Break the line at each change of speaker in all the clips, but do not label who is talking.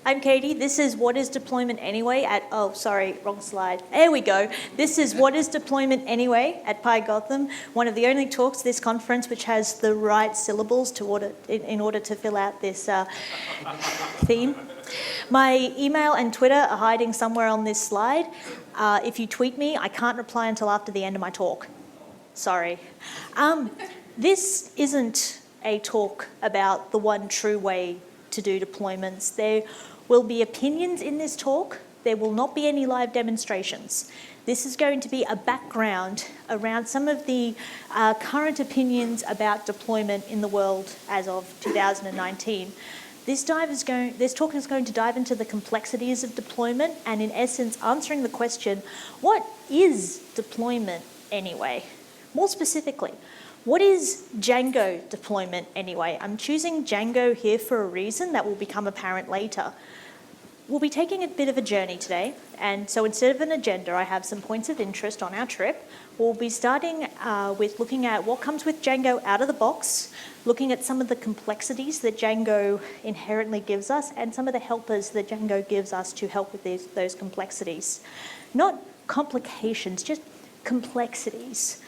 I'm Katie. This is What is Deployment Anyway at, oh, sorry, wrong slide. There we go. This is What is Deployment Anyway at Pi Gotham, one of the only talks this conference which has the right syllables in order to fill out this theme. My email and Twitter are hiding somewhere on this slide. If you tweet me, I can't reply until after the end of my talk. Sorry. This isn't a talk about the one true way to do deployments. There will be opinions in this talk. There will not be any live demonstrations. This is going to be a background around some of the current opinions about deployment in the world as of 2019. This talk is going to dive into the complexities of deployment and, in essence, answering the question, what is deployment anyway? More specifically, what is Django deployment anyway? I'm choosing Django here for a reason that will become apparent later. We'll be taking a bit of a journey today, and so instead of an agenda, I have some points of interest on our trip. We'll be starting with looking at what comes with Django out of the box, looking at some of the complexities that Django inherently gives us, and some of the helpers that Django gives us to help with those complexities. Not complications, just complexities.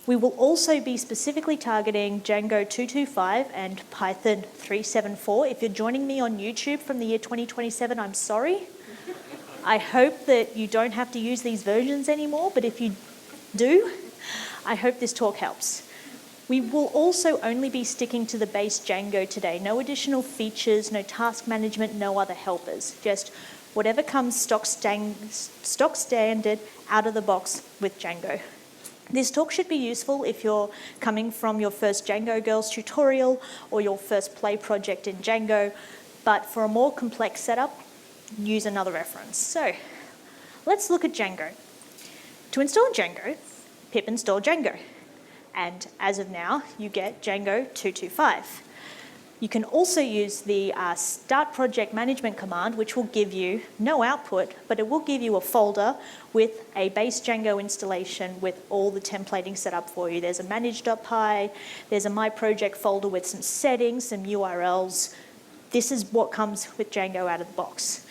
We will also be specifically targeting Django 2.2.5 and Python 3.7.4. If you're joining me on YouTube from the year 2027, I'm sorry. I hope that you don't have to use these versions anymore, but if you do, I hope this talk helps. We will also only be sticking to the base Django today. No additional features, no task management, no other helpers. Just whatever comes stock standard out of the box with Django. This talk should be useful if you're coming from your first DjangoGirls tutorial or your first play project in Django, but for a more complex setup, use another reference. So let's look at Django. To install Django, pip install Django. And as of now, you get Django 2.2.5. You can also use the start project management command, which will give you no output, but it will give you a folder with a base Django installation with all the templating set up for you. There's a manage.py, there's a my project folder with some settings, some URLs. This is what comes with Django out of the box.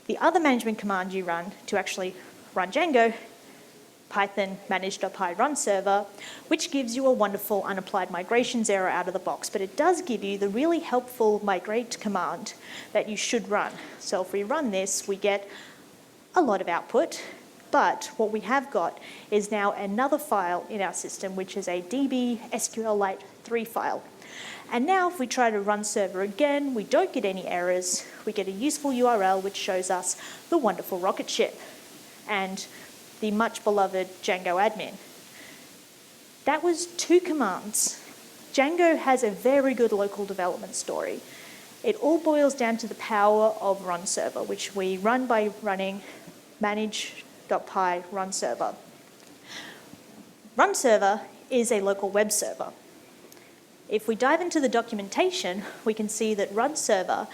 The other management command you run to actually run Django, Python manage.py run server, which gives you a wonderful unapplied migrations error out of the box, but it does give you the really helpful migrate command that you should run. So if we run this, we get a lot of output, but what we have got is now another file in our system, which is a db SQLite 3 file. And now if we try to run server again, we don't get any errors. We get a useful URL which shows us the wonderful rocket ship and the much beloved Django admin. That was 2 commands. Django has a very good local development story. It all boils down to the power of run server, which we run by running manage.py run server. Run server is a local web server. If we dive into the documentation, we can see that run server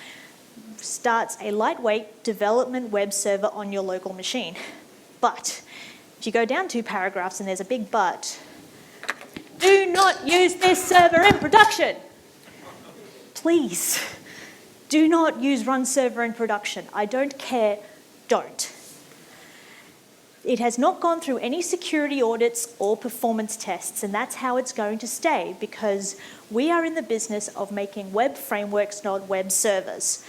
starts a lightweight development web server on your local machine. But if you go down 2 paragraphs and there's a big but, do not use this server in production. Please, do not use run server in production. I don't care, don't. It has not gone through any security audits or performance tests, and that's how it's going to stay, because we are in the business of making web frameworks, not web servers.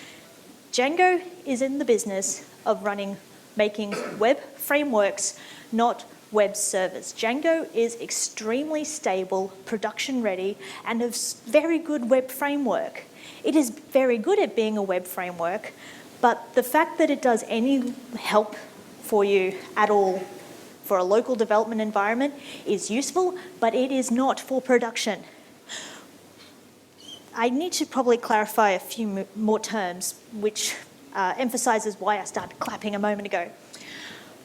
Django is in the business of making web frameworks, not web servers. Django is extremely stable, production ready, and a very good web framework. It is very good at being a web framework, but the fact that it does any help for you at all for a local development environment is useful, but it is not for production. I need to probably clarify a few more terms, which emphasizes why I started clapping a moment ago.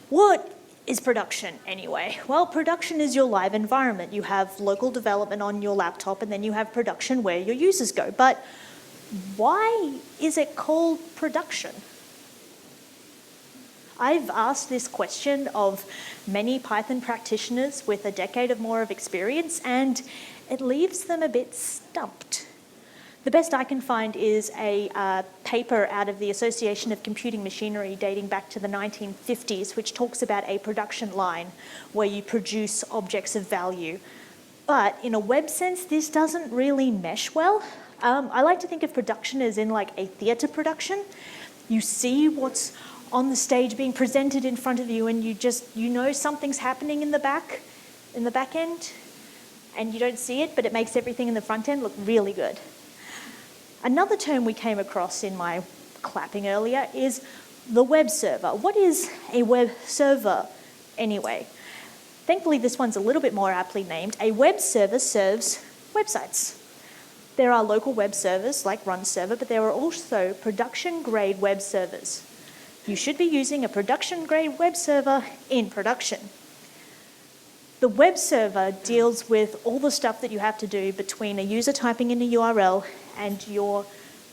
What is production anyway? Well, production is your live environment. You have local development on your laptop, and then you have production where your users go. But why is it called production? I've asked this question of many Python practitioners with a decade or more of experience, and it leaves them a bit stumped. The best I can find is a paper out of the Association of Computing Machinery dating back to the 1950s, which talks about a production line where you produce objects of value. But in a web sense, this doesn't really mesh well. I like to think of production as in like a theatre production. You see what's on the stage being presented in front of you, and you know something's happening in the back end, and you don't see it, but it makes everything in the front end look really good. Another term we came across in my clapping earlier is the web server. What is a web server anyway? Thankfully, this one's a little bit more aptly named. A web server serves websites. There are local web servers like Run Server, but there are also production-grade web servers. You should be using a production-grade web server in production. The web server deals with all the stuff that you have to do between a user typing in a URL and your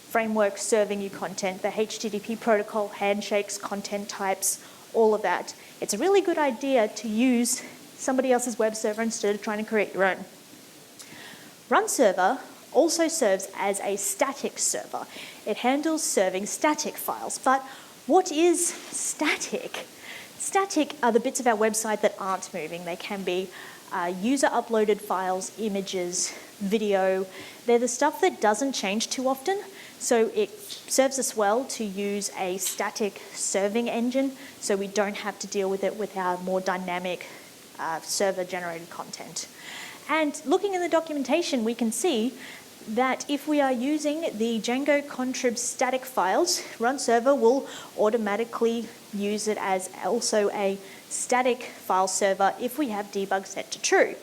framework serving you content, the HTTP protocol, handshakes, content types, all of that. It's a really good idea to use somebody else's web server instead of trying to create your own. Run Server also serves as a static server. It handles serving static files. But what is static? Static are the bits of our website that aren't moving. They can be user-uploaded files, images, video. They're the stuff that doesn't change too often, so it serves us well to use a static serving engine so we don't have to deal with it with our more dynamic server-generated content. And looking in the documentation, we can see that if we are using the Django contrib static files, Run Server will automatically use it as also a static file server if we have debug set to true,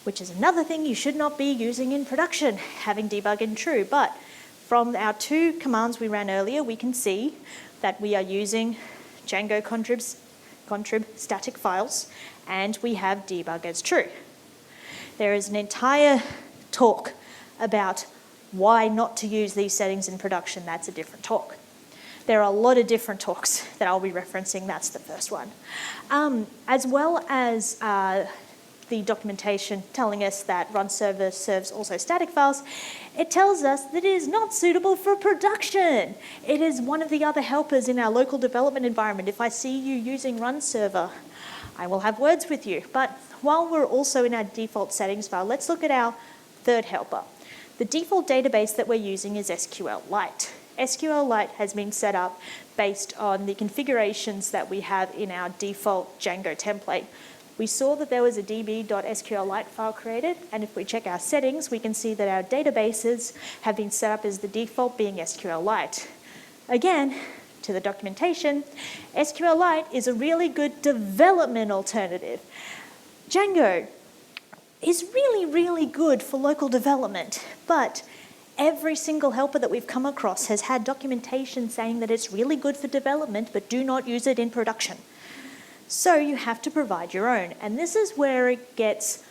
which is another thing you should not be using in production, having debug in true. But from our two commands we ran earlier, we can see that we are using Django contrib static files, and we have debug as true. There is an entire talk about why not to use these settings in production. That's a different talk. There are a lot of different talks that I'll be referencing. That's the first one. As well as the documentation telling us that Run Server serves also static files, it tells us that it is not suitable for production. It is one of the other helpers in our local development environment. If I see you using Run Server, I will have words with you. But while we're also in our default settings file, let's look at our third helper. The default database that we're using is SQLite. SQLite has been set up based on the configurations that we have in our default Django template. We saw that there was a db.sqlite file created, and if we check our settings, we can see that our databases have been set up as the default being SQLite. Again, to the documentation, SQLite is a really good development alternative. Django is really, really good for local development, but every single helper that we've come across has had documentation saying that it's really good for development, but do not use it in production. So you have to provide your own, and this is where it gets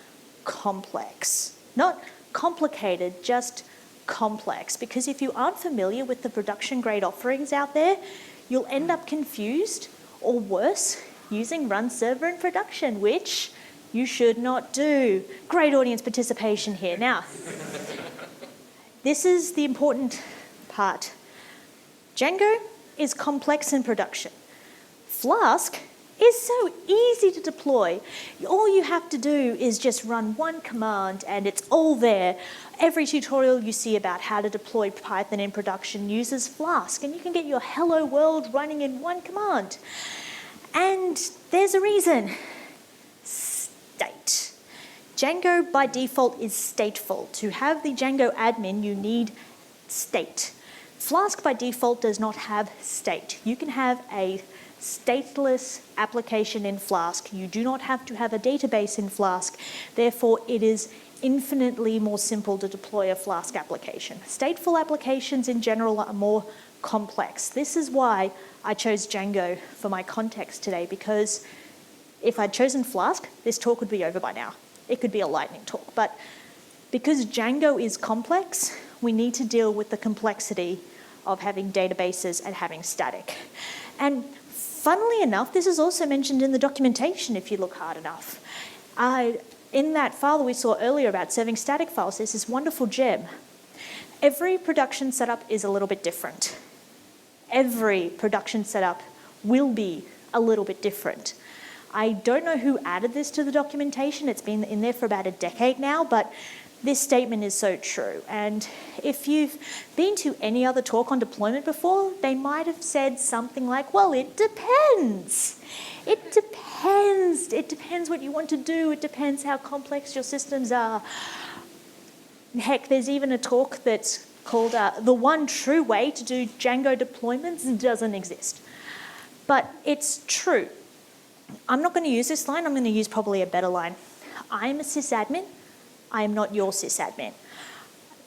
complex. Not complicated, just complex, because if you aren't familiar with the production-grade offerings out there, you'll end up confused, or worse, using Run Server in production, which you should not do. Great audience participation here. Now, this is the important part. Django is complex in production. Flask is so easy to deploy. All you have to do is just run one command and it's all there. Every tutorial you see about how to deploy Python in production uses Flask, and you can get your hello world running in one command. And there's a reason. State. Django by default is stateful. To have the Django admin, you need state. Flask by default does not have state. You can have a stateless application in Flask. You do not have to have a database in Flask. Therefore, it is infinitely more simple to deploy a Flask application. Stateful applications in general are more complex. This is why I chose Django for my context today, because if I'd chosen Flask, this talk would be over by now. It could be a lightning talk, but because Django is complex, we need to deal with the complexity of having databases and having static. And funnily enough, this is also mentioned in the documentation if you look hard enough. In that file that we saw earlier about serving static files, there's this wonderful gem. Every production setup is a little bit different. Every production setup will be a little bit different. I don't know who added this to the documentation. It's been in there for about a decade now, but this statement is so true. And if you've been to any other talk on deployment before, they might have said something like, well, it depends. It depends. It depends what you want to do. It depends how complex your systems are. Heck, there's even a talk that's called The One True Way to Do Django Deployments Doesn't Exist. But it's true. I'm not going to use this line. I'm going to use probably a better line. I'm a sysadmin. I am not your sysadmin.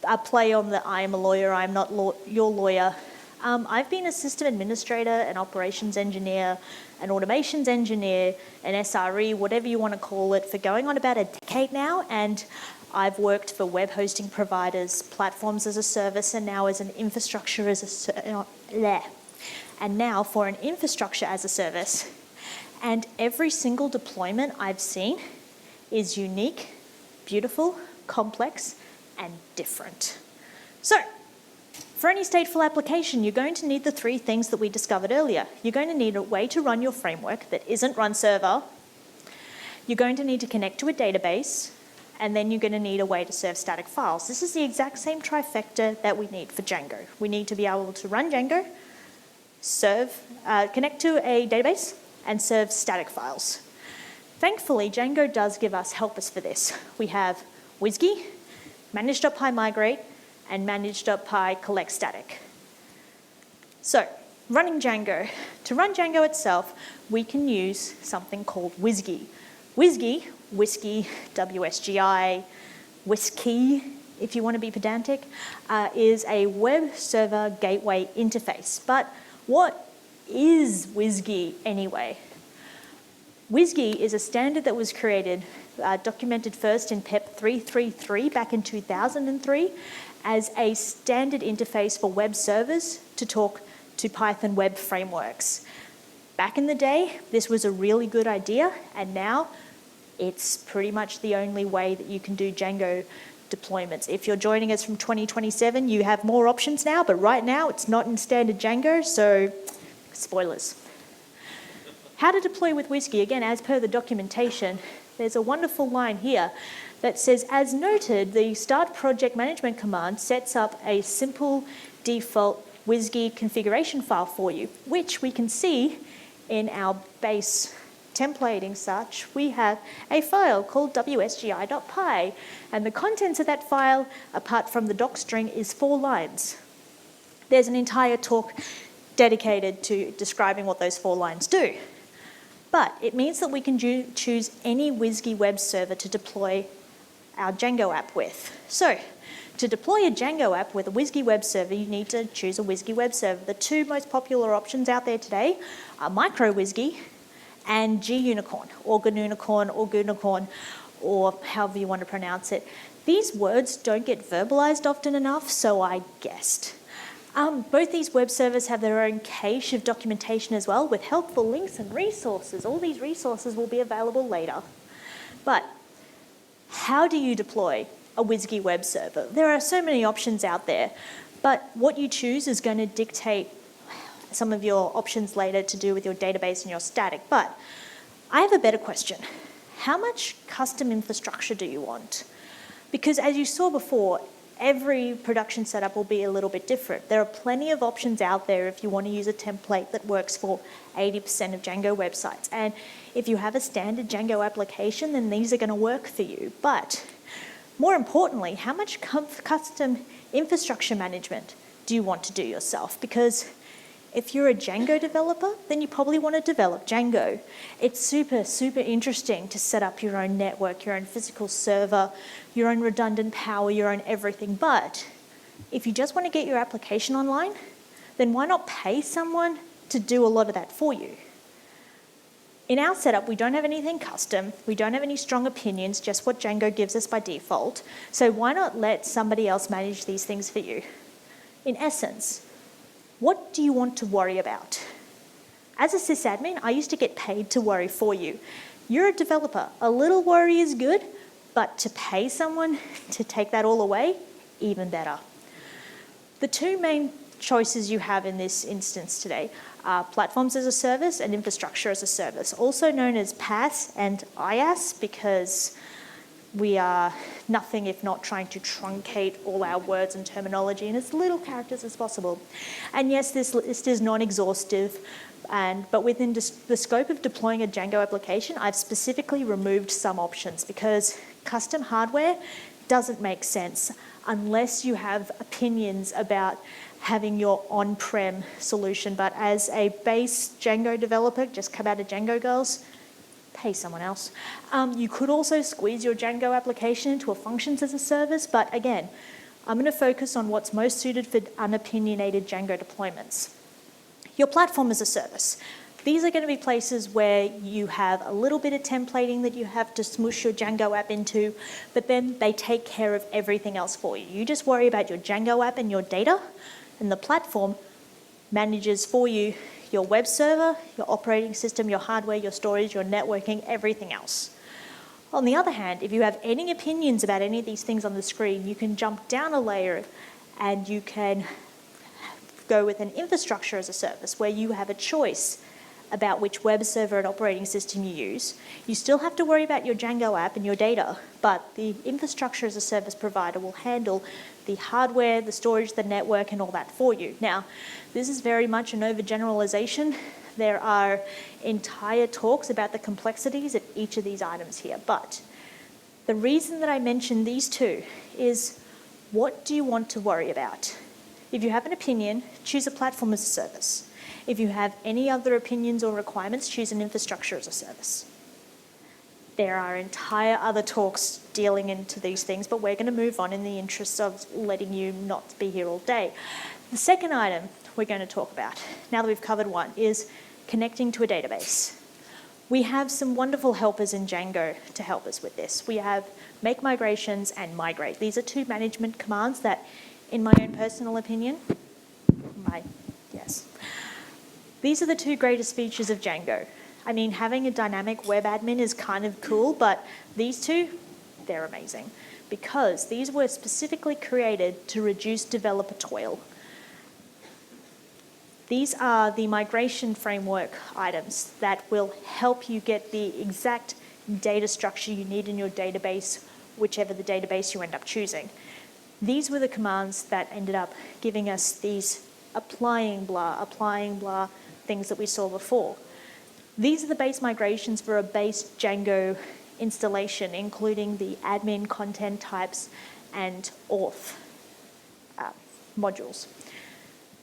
A play on the I am a lawyer, I am not your lawyer. I've been a system administrator, an operations engineer, an automations engineer, an SRE, whatever you want to call it, for going on about a decade now. And I've worked for web hosting providers, platforms as a service, and now as an infrastructure as a and now for an infrastructure as a service. And every single deployment I've seen is unique, beautiful, complex, and different. So, for any stateful application, you're going to need the three things that we discovered earlier. You're going to need a way to run your framework that isn't run server. You're going to need to connect to a database, and then you're going to need a way to serve static files. This is the exact same trifecta that we need for Django. We need to be able to run Django, connect to a database, and serve static files. Thankfully, Django does give us helpers for this. We have WSGI, manage.py migrate, and manage.py collect static. So, running Django. To run Django itself, we can use something called WSGI. WSGI, whiskey, WSGI, whiskey, if you want to be pedantic, is a web server gateway interface. But what is WSGI anyway? WSGI is a standard that was created, documented first in PEP 333 back in 2003 as a standard interface for web servers to talk to Python web frameworks. Back in the day, this was a really good idea, and now it's pretty much the only way that you can do Django deployments. If you're joining us from 2027, you have more options now, but right now it's not in standard Django, so spoilers. How to deploy with WSGI? Again, as per the documentation, there's a wonderful line here that says, as noted, the start project management command sets up a simple default WSGI configuration file for you, which we can see in our base templating such. We have a file called wsgi.py, and the contents of that file, apart from the doc string, is 4 lines. There's an entire talk dedicated to describing what those 4 lines do. But it means that we can choose any WSGI web server to deploy our Django app with. So, to deploy a Django app with a WSGI web server, you need to choose a WSGI web server. The 2 most popular options out there today are Micro WSGI and G-Unicorn, or GNUnicorn, or Gunicorn, or however you want to pronounce it. These words don't get verbalized often enough, so I guessed. Both these web servers have their own cache of documentation as well, with helpful links and resources. All these resources will be available later. But how do you deploy a WSGI web server? There are so many options out there, but what you choose is going to dictate some of your options later to do with your database and your static. But I have a better question. How much custom infrastructure do you want? Because as you saw before, every production setup will be a little bit different. There are plenty of options out there if you want to use a template that works for 80% of Django websites. And if you have a standard Django application, then these are going to work for you. But more importantly, how much custom infrastructure management do you want to do yourself? Because if you're a Django developer, then you probably want to develop Django. It's super, super interesting to set up your own network, your own physical server, your own redundant power, your own everything. But if you just want to get your application online, then why not pay someone to do a lot of that for you? In our setup, we don't have anything custom. We don't have any strong opinions, just what Django gives us by default. So why not let somebody else manage these things for you? In essence, what do you want to worry about? As a sysadmin, I used to get paid to worry for you. You're a developer. A little worry is good, but to pay someone to take that all away, even better. The two main choices you have in this instance today are platforms as a service and infrastructure as a service, also known as PaaS and IaaS, because we are nothing if not trying to truncate all our words and terminology in as little characters as possible. And yes, this list is non-exhaustive, but within the scope of deploying a Django application, I've specifically removed some options because custom hardware doesn't make sense unless you have opinions about having your on-prem solution. But as a base Django developer, just come out of DjangoGirls, pay someone else. You could also squeeze your Django application into a functions as a service, but again, I'm going to focus on what's most suited for unopinionated Django deployments. Your platform as a service. These are going to be places where you have a little bit of templating that you have to smoosh your Django app into, but then they take care of everything else for you. You just worry about your Django app and your data, and the platform manages for you your web server, your operating system, your hardware, your storage, your networking, everything else. On the other hand, if you have any opinions about any of these things on the screen, you can jump down a layer and you can go with an infrastructure as a service where you have a choice about which web server and operating system you use. You still have to worry about your Django app and your data, but the infrastructure as a service provider will handle the hardware, the storage, the network, and all that for you. Now, this is very much an overgeneralization. There are entire talks about the complexities of each of these items here, but the reason that I mention these two is, what do you want to worry about? If you have an opinion, choose a platform as a service. If you have any other opinions or requirements, choose an infrastructure as a service. There are entire other talks dealing into these things, but we're going to move on in the interest of letting you not be here all day. The second item we're going to talk about, now that we've covered one, is connecting to a database. We have some wonderful helpers in Django to help us with this. We have make migrations and migrate. These are two management commands that, in my own personal opinion, these are the two greatest features of Django. I mean, having a dynamic web admin is kind of cool, but these two, they're amazing because these were specifically created to reduce developer toil. These are the migration framework items that will help you get the exact data structure you need in your database, whichever the database you end up choosing. These were the commands that ended up giving us these applying blah things that we saw before. These are the base migrations for a base Django installation, including the admin, content types, and auth modules.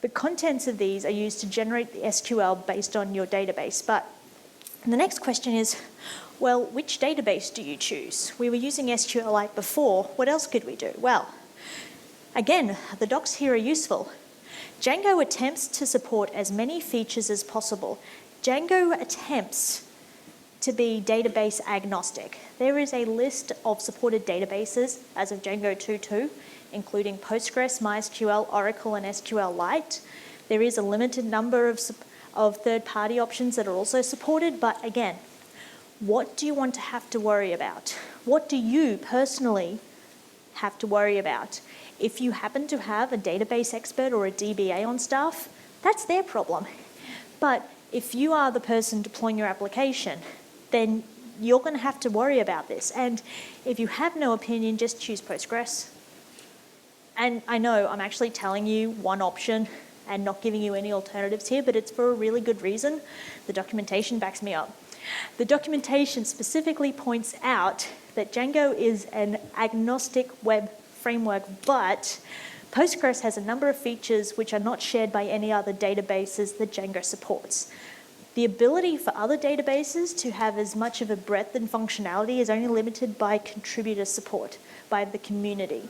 The contents of these are used to generate the SQL based on your database. But the next question is, well, which database do you choose? We were using SQLite before. What else could we do? Well, again, the docs here are useful. Django attempts to support as many features as possible. Django attempts to be database agnostic. There is a list of supported databases as of Django 2.2, including Postgres, MySQL, Oracle, and SQLite. There is a limited number of third-party options that are also supported, but again, what do you want to have to worry about? What do you personally have to worry about? If you happen to have a database expert or a DBA on staff, that's their problem. But if you are the person deploying your application, then you're going to have to worry about this. And if you have no opinion, just choose Postgres. And I know I'm actually telling you one option and not giving you any alternatives here, but it's for a really good reason. The documentation backs me up. The documentation specifically points out that Django is an agnostic web framework, but Postgres has a number of features which are not shared by any other databases that Django supports. The ability for other databases to have as much of a breadth and functionality is only limited by contributor support, by the community.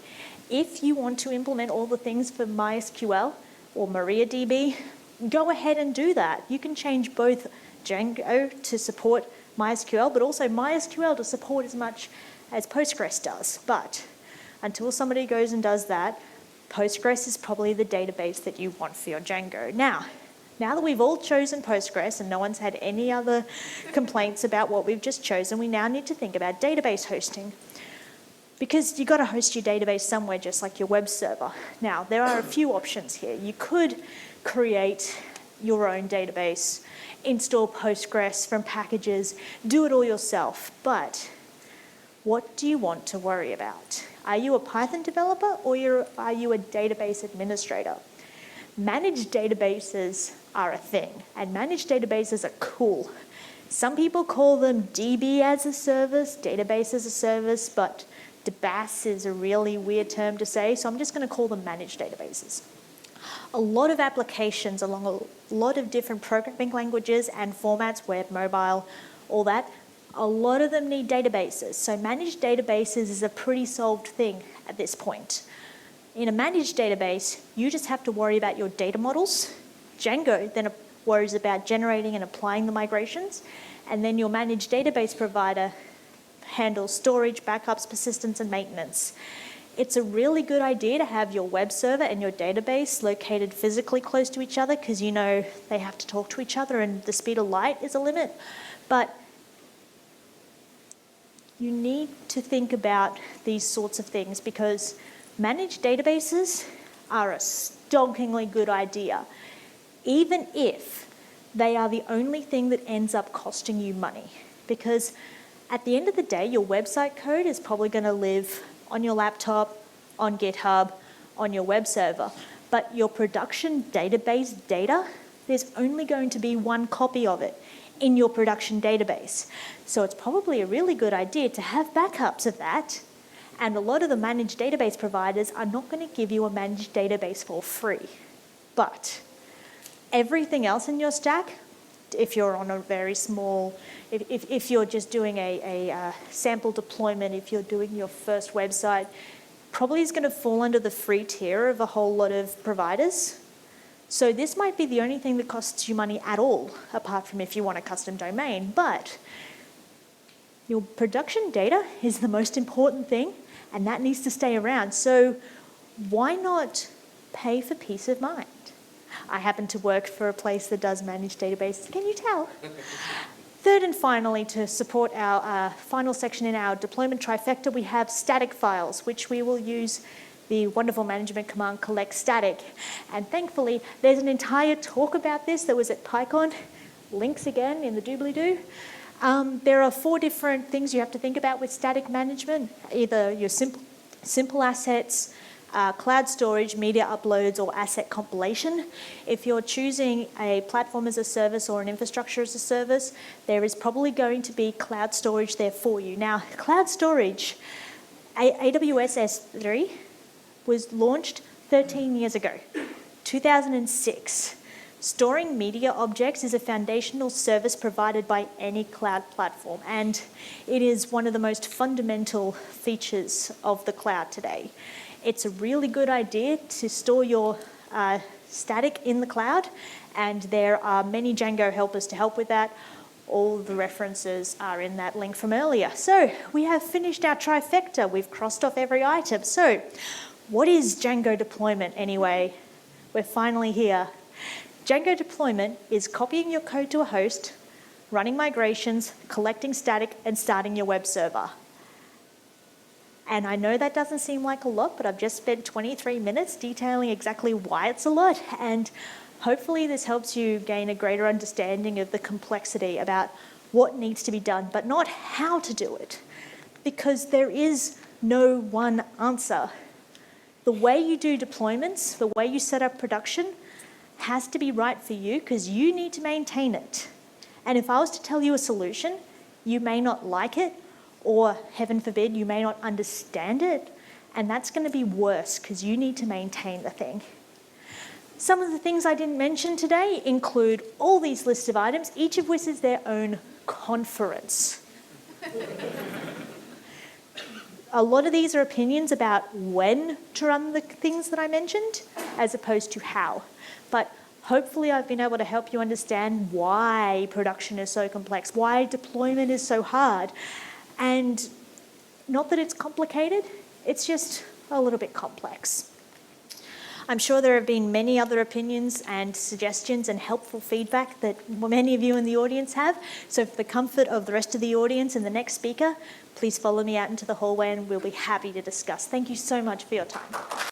If you want to implement all the things for MySQL or MariaDB, go ahead and do that. You can change both Django to support MySQL, but also MySQL to support as much as Postgres does. But until somebody goes and does that, Postgres is probably the database that you want for your Django. Now that we've all chosen Postgres and no one's had any other complaints about what we've just chosen, we now need to think about database hosting. because you've got to host your database somewhere, just like your web server. Now, there are a few options here. You could create your own database, install Postgres from packages, do it all yourself. But what do you want to worry about? Are you a Python developer or are you a database administrator? Managed databases are a thing, and managed databases are cool. Some people call them DB as a service, database as a service, but DBAS is a really weird term to say, so I'm just going to call them managed databases. A lot of applications along a lot of different programming languages and formats, web, mobile, all that, a lot of them need databases. So managed databases is a pretty solved thing at this point. In a managed database, you just have to worry about your data models. Django then worries about generating and applying the migrations, and then your managed database provider handles storage, backups, persistence, and maintenance. It's a really good idea to have your web server and your database located physically close to each other, because you know they have to talk to each other and the speed of light is a limit. But you need to think about these sorts of things, because managed databases are a stonkingly good idea, even if they are the only thing that ends up costing you money. Because at the end of the day, your website code is probably going to live on your laptop, on GitHub, on your web server. But your production database data, there's only going to be one copy of it in your production database. So it's probably a really good idea to have backups of that. And a lot of the managed database providers are not going to give you a managed database for free. But everything else in your stack, if you're on a very small, if you're just doing a sample deployment, if you're doing your first website, probably is going to fall under the free tier of a whole lot of providers. So this might be the only thing that costs you money at all, apart from if you want a custom domain. But your production data is the most important thing, and that needs to stay around. So why not pay for peace of mind? I happen to work for a place that does managed databases. Can you tell? Third and finally, to support our final section in our deployment trifecta, we have static files, which we will use the wonderful management command collect static. And thankfully, there's an entire talk about this that was at PyCon. Links again in the doobly-doo. There are 4 different things you have to think about with static management, either your simple assets, cloud storage, media uploads, or asset compilation. If you're choosing a platform as a service or an infrastructure as a service, there is probably going to be cloud storage there for you. Now, cloud storage, AWS S3 was launched 13 years ago, 2006. Storing media objects is a foundational service provided by any cloud platform, and it is one of the most fundamental features of the cloud today. It's a really good idea to store your static in the cloud, and there are many Django helpers to help with that. All the references are in that link from earlier. So we have finished our trifecta. We've crossed off every item. So what is Django deployment anyway? We're finally here. Django deployment is copying your code to a host, running migrations, collecting static, and starting your web server. And I know that doesn't seem like a lot, but I've just spent 23 minutes detailing exactly why it's a lot. And hopefully this helps you gain a greater understanding of the complexity about what needs to be done, but not how to do it. Because there is no one answer. The way you do deployments, the way you set up production, has to be right for you, because you need to maintain it. And if I was to tell you a solution, you may not like it, or heaven forbid, you may not understand it, and that's going to be worse because you need to maintain the thing. Some of the things I didn't mention today include all these lists of items, each of which is their own conference. A lot of these are opinions about when to run the things that I mentioned, as opposed to how. But hopefully I've been able to help you understand why production is so complex, why deployment is so hard. And not that it's complicated, it's just a little bit complex. I'm sure there have been many other opinions and suggestions and helpful feedback that many of you in the audience have. So for the comfort of the rest of the audience and the next speaker, please follow me out into the hallway and we'll be happy to discuss. Thank you so much for your time.